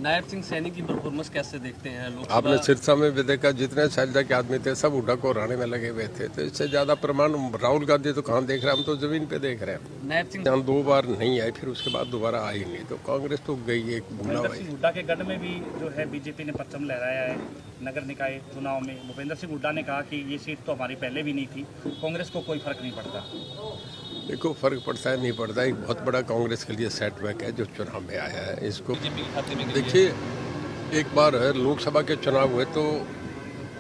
नायब सिंह सैनी की परफॉर्मेंस कैसे देखते हैं? आपने सिरसा में भी देखा, जितने शैलजा के आदमी थे सब उठा को हराने में लगे हुए थे। तो इससे ज्यादा प्रमाण राहुल गांधी तो कहाँ देख रहे हैं, हम तो जमीन पे देख रहे हैं। नायब सिंह जहाँ 2 बार नहीं आए, फिर उसके बाद दोबारा आई नहीं, तो कांग्रेस तो गई एक भूला भूपेंद्र भाई। सिंह हुड्डा के गढ़ में भी जो है बीजेपी ने परचम लहराया है नगर निकाय चुनाव में। भूपेंद्र सिंह हुड्डा ने कहा कि ये सीट तो हमारी पहले भी नहीं थी, कांग्रेस को कोई फर्क नहीं पड़ता। देखो, फर्क पड़ता है नहीं पड़ता, एक बहुत बड़ा कांग्रेस के लिए सेटबैक है जो चुनाव में आया है। इसको बीजेपी के खाते में गई है। देखिए, एक बार लोकसभा के चुनाव हुए तो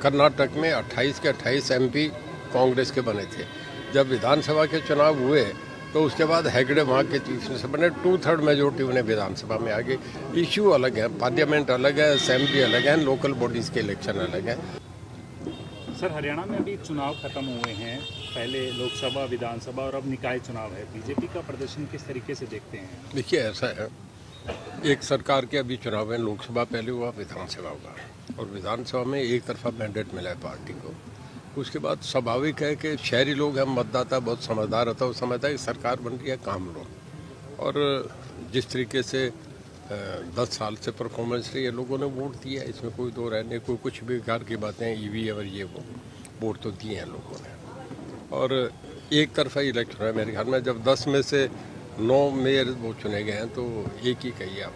कर्नाटक में 28 के 28 MP कांग्रेस के बने थे। जब विधानसभा के चुनाव हुए तो उसके बाद हेगड़े वहाँ के चीफ मिनिस्टर बने। 2/3 मेजोरिटी उन्हें विधानसभा में आ गई। इशू अलग है, पार्लियामेंट अलग है, असेंबली अलग है, लोकल बॉडीज के इलेक्शन अलग है। सर, हरियाणा में अभी चुनाव खत्म हुए हैं, पहले लोकसभा, विधानसभा और अब निकाय चुनाव है। बीजेपी का प्रदर्शन किस तरीके से देखते हैं? देखिए, ऐसा है, एक सरकार के अभी चुनाव है, लोकसभा पहले हुआ, विधानसभा हुआ, और विधानसभा में एक तरफा मैंडेट मिला है पार्टी को। उसके बाद स्वाभाविक है कि शहरी लोग हैं, मतदाता बहुत समझदार होता है, वो समझता है कि सरकार बन रही है, काम लो। और जिस तरीके से 10 साल से परफॉर्मेंस रही है, लोगों ने वोट दिया है, इसमें कोई दो राय नहीं। कोई कुछ भी बेकार की बातें, EV और ये वो, वोट तो दिए हैं लोगों ने। और एक तरफा इलेक्शन है मेरे ख्याल में। जब 10 में से 9 मेयर वो चुने गए हैं तो एक ही कहिए आप।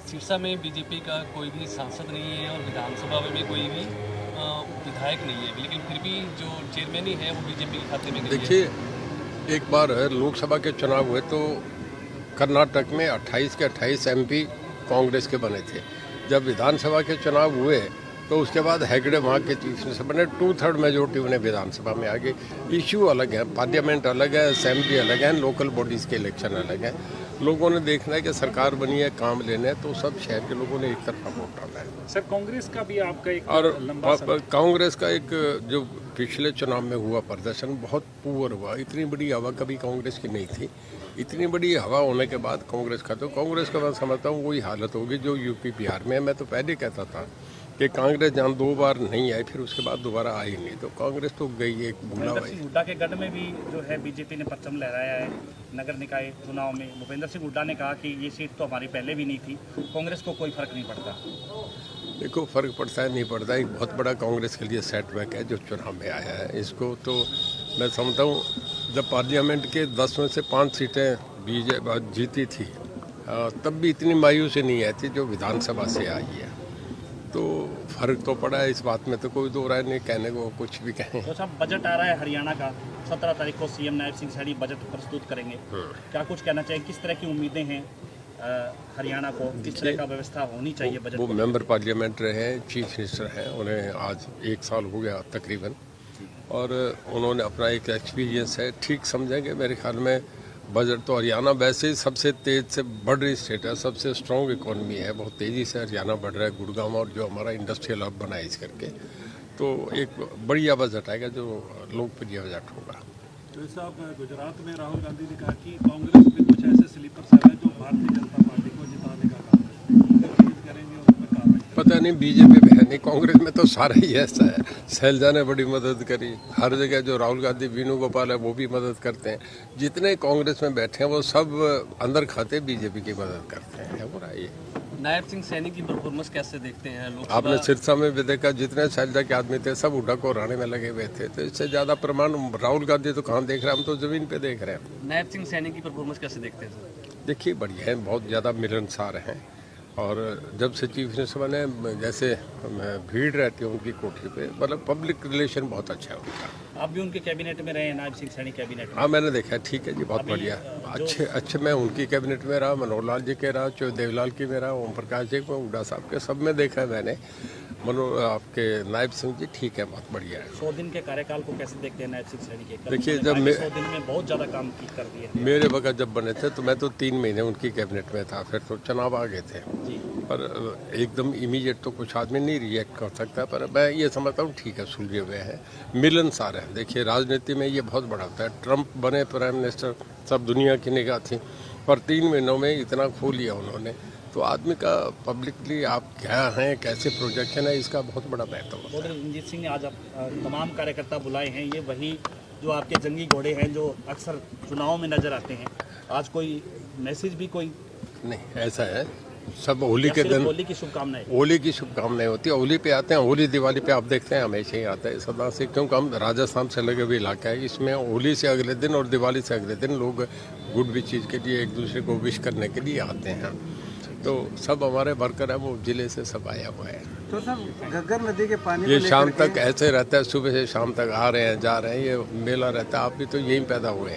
सिरसा में बीजेपी का कोई भी सांसद नहीं है और विधानसभा में भी कोई भी विधायक नहीं है, लेकिन फिर भी जो चेयरमैन ही है वो बीजेपी के खाते में गई है। देखिए, एक बार लोकसभा के चुनाव हुए तो कर्नाटक में 28 के 28 MP कांग्रेस के बने थे। जब विधानसभा के चुनाव हुए तो उसके बाद हेगड़े वहाँ के चीफ मिनिस्टर बने। 2/3 मेजोरिटी उन्हें विधानसभा में आ गई। इशू अलग है, पार्लियामेंट अलग है, असेंबली अलग है, लोकल बॉडीज के इलेक्शन अलग है। लोगों ने देखना है कि सरकार बनी है, काम लेने हैं, तो सब शहर के लोगों ने एक तरफा वोट डाला है। सर, कांग्रेस का भी आपका एक और लंबा कांग्रेस का एक जो पिछले चुनाव में हुआ प्रदर्शन बहुत पुअर हुआ। इतनी बड़ी हवा कभी कांग्रेस की नहीं थी। इतनी बड़ी हवा होने के बाद कांग्रेस का, तो कांग्रेस का मैं समझता हूँ वही हालत होगी जो यूपी बिहार में है। मैं तो पहले कहता था कि कांग्रेस जहाँ 2 बार नहीं आई, फिर उसके बाद दोबारा आई नहीं, तो कांग्रेस तो गई एक भूला भूपेंद्र भाई। सिंह हुड्डा के गढ़ में भी जो है बीजेपी ने परचम लहराया है नगर निकाय चुनाव में। भूपेंद्र सिंह हुड्डा ने कहा कि ये सीट तो हमारी पहले भी नहीं थी, कांग्रेस को कोई फर्क नहीं पड़ता। देखो, फर्क पड़ता है नहीं पड़ता, एक बहुत बड़ा कांग्रेस के लिए सेटबैक है जो चुनाव में आया है। इसको तो मैं समझता हूँ, जब पार्लियामेंट के 10 में से 5 सीटें बीजेपी जीती थी, तब भी इतनी मायूसी नहीं आई थी जो विधानसभा से आई है। तो फर्क तो पड़ा है, इस बात में तो कोई दो राय नहीं, कहने को कुछ भी कहें। तो साहब, बजट आ रहा है हरियाणा का, 17 तारीख को CM नायब सिंह सैनी बजट प्रस्तुत करेंगे। क्या कुछ कहना चाहिए, किस तरह की उम्मीदें हैं हरियाणा को, किस तरह का व्यवस्था होनी चाहिए बजट? वो मेंबर पार्लियामेंट रहे हैं, चीफ मिनिस्टर हैं, उन्हें आज 1 साल हो गया तकरीबन, और उन्होंने अपना एक एक्सपीरियंस है, ठीक समझेंगे मेरे ख्याल में। बजट तो हरियाणा वैसे ही सबसे तेज से बढ़ रही स्टेट है, सबसे स्ट्रॉन्ग इकोनॉमी है, बहुत तेज़ी से हरियाणा बढ़ रहा है। गुड़गांव और जो हमारा इंडस्ट्रियल हब बना है इस करके, तो एक बढ़िया बजट आएगा जो लोकप्रिय बजट होगा। तो साहब, गुजरात में राहुल गांधी ने कहा कि कांग्रेस में कुछ ऐसे स्लीपर सेल हैं जो भारतीय जनता पार्टी को जिताने का काम करेंगे, उसमें काम है। पता नहीं, बीजेपी में है नहीं, कांग्रेस में तो सारा ही ऐसा है। शैलजा ने बड़ी मदद करी, हर जगह जो राहुल गांधी, वेणुगोपाल है, वो भी मदद करते हैं। जितने कांग्रेस में बैठे हैं वो सब अंदर खाते बीजेपी की मदद करते हैं। हो रहा है ये। नायब सिंह सैनी की परफॉर्मेंस कैसे देखते हैं? आपने सिरसा में भी देखा, जितने शैलजा के आदमी थे सब उठा को हराने में लगे हुए थे। तो इससे ज्यादा प्रमाण राहुल गांधी तो कहाँ देख रहे हैं, हम तो जमीन पे देख रहे हैं। नायब सिंह सैनी की परफॉर्मेंस कैसे देखते हैं सर? देखिए, बढ़िया है, बहुत ज़्यादा मिलनसार हैं। और जब से चीफ मिनिस्टर बने, जैसे भीड़ रहती है उनकी कोठरी पे, मतलब पब्लिक रिलेशन बहुत अच्छा है उनका। आप भी उनके कैबिनेट में रहे, नायब सिंह सैनी कैबिनेट में? हाँ, मैंने देखा है, ठीक है जी, बहुत बढ़िया। अच्छे मैं उनकी कैबिनेट में रहा, मनोहर लाल जी के रहा, देवलाल की में रहा, ओम प्रकाश जी को, हुड्डा साहब के, सब में देखा है मैंने। आपके नायब सिंह जी ठीक है, बहुत बढ़िया है। 100 दिन के कार्यकाल को कैसे देखते हैं नायब सिंह सैनी के? देखिए, जब 100 दिन में बहुत ज़्यादा काम कर दिए थे। मेरे वक्त जब बने थे तो मैं तो 3 महीने उनकी कैबिनेट में था, फिर तो चुनाव आ गए थे। जी। पर एकदम इमीडिएट तो कुछ आदमी नहीं रिएक्ट कर सकता, पर मैं ये समझता हूँ ठीक है, सुलझे हुए हैं, मिलनसार है। देखिए, राजनीति में ये बहुत बड़ा होता है। ट्रंप बने प्राइम मिनिस्टर, सब दुनिया की निगाह थी, पर 3 महीनों में इतना खो लिया उन्होंने। तो आदमी का पब्लिकली आप क्या हैं, कैसे प्रोजेक्शन है, इसका बहुत बड़ा महत्व होता है। चौधरी रणजीत सिंह ने आज तमाम कार्यकर्ता बुलाए हैं, ये वही जो आपके जंगी घोड़े हैं जो अक्सर चुनाव में नजर आते हैं। आज कोई मैसेज भी कोई? नहीं, ऐसा है सब होली या के सिर्फ दिन होली की शुभकामनाएं? होली की शुभकामनाएं होती है। होली पे आते हैं, होली दिवाली पे आप देखते हैं हमेशा ही आता है सदा से, क्योंकि हम राजस्थान से लगे हुए इलाका है। इसमें होली से अगले दिन और दिवाली से अगले दिन लोग गुड भी चीज़ के लिए एक दूसरे को विश करने के लिए आते हैं। तो सब हमारे वर्कर हैं, वो जिले से सब आया हुआ है। तो सर घग्गर नदी के पानी को ये लेकर शाम के- तक ऐसे रहता है, सुबह से शाम तक आ रहे हैं जा रहे हैं, ये मेला रहता है। आप भी तो यहीं पैदा हुए हैं।